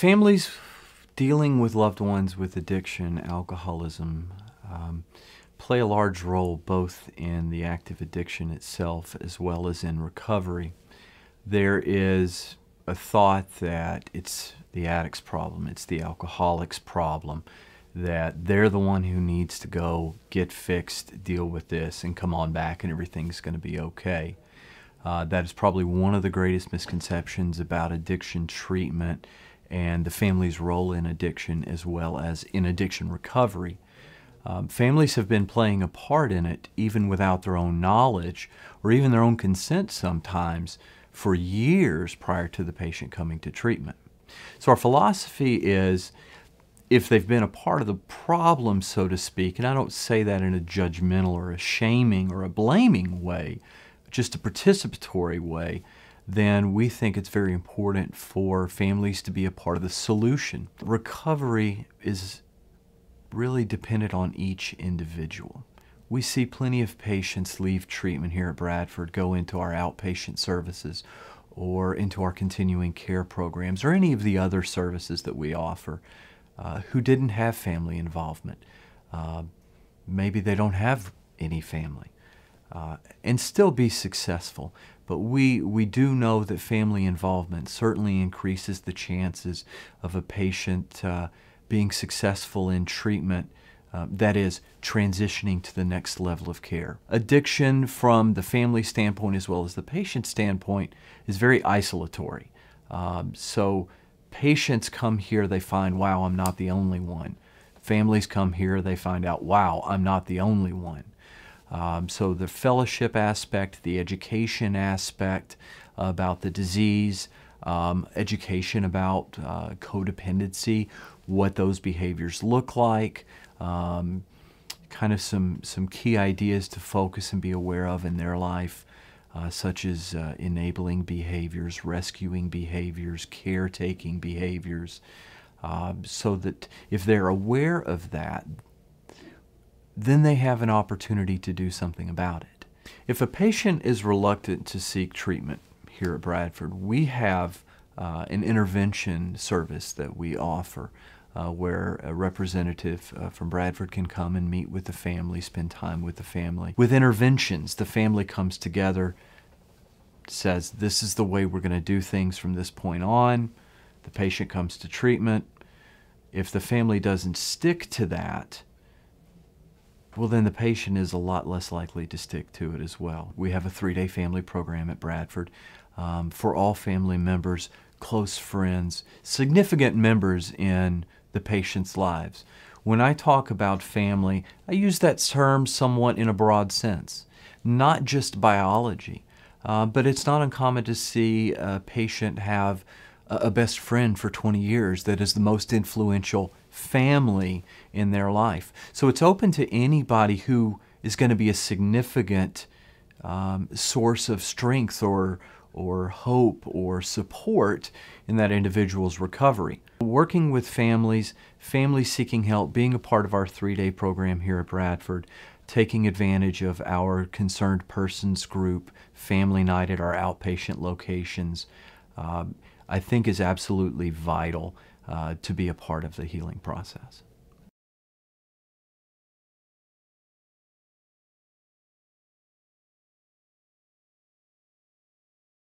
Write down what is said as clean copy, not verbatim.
Families dealing with loved ones with addiction, alcoholism, play a large role both in the active addiction itself as well as in recovery. There is a thought that it's the addict's problem, it's the alcoholic's problem, that they're the one who needs to go get fixed, deal with this, and come on back and everything's going to be okay. That is probably one of the greatest misconceptions about addiction treatment and the family's role in addiction as well as in addiction recovery. Families have been playing a part in it even without their own knowledge or even their own consent sometimes for years prior to the patient coming to treatment. So our philosophy is, if they've been a part of the problem, so to speak, and I don't say that in a judgmental or a shaming or a blaming way, just a participatory way, then we think it's very important for families to be a part of the solution. Recovery is really dependent on each individual. We see plenty of patients leave treatment here at Bradford, go into our outpatient services or into our continuing care programs or any of the other services that we offer, who didn't have family involvement. Maybe they don't have any family. And still be successful. But we do know that family involvement certainly increases the chances of a patient being successful in treatment, that is, transitioning to the next level of care. Addiction from the family standpoint as well as the patient standpoint is very isolatory. So patients come here, they find, wow, I'm not the only one. Families come here, they find out, wow, I'm not the only one. So the fellowship aspect, the education aspect about the disease, education about codependency, what those behaviors look like, kind of some key ideas to focus and be aware of in their life, such as enabling behaviors, rescuing behaviors, caretaking behaviors, so that if they're aware of that, then they have an opportunity to do something about it. If a patient is reluctant to seek treatment here at Bradford, we have an intervention service that we offer where a representative from Bradford can come and meet with the family, spend time with the family. With interventions, the family comes together, says, this is the way we're going to do things from this point on. The patient comes to treatment. If the family doesn't stick to that, well, then the patient is a lot less likely to stick to it as well. We have a 3-day family program at Bradford for all family members, close friends, significant members in the patient's lives. When I talk about family, I use that term somewhat in a broad sense, not just biology, but it's not uncommon to see a patient have a best friend for 20 years that is the most influential family in their life. So it's open to anybody who is going to be a significant source of strength or hope or support in that individual's recovery. Working with families, families seeking help, being a part of our 3-day program here at Bradford, taking advantage of our concerned persons group, family night at our outpatient locations, I think is absolutely vital to be a part of the healing process.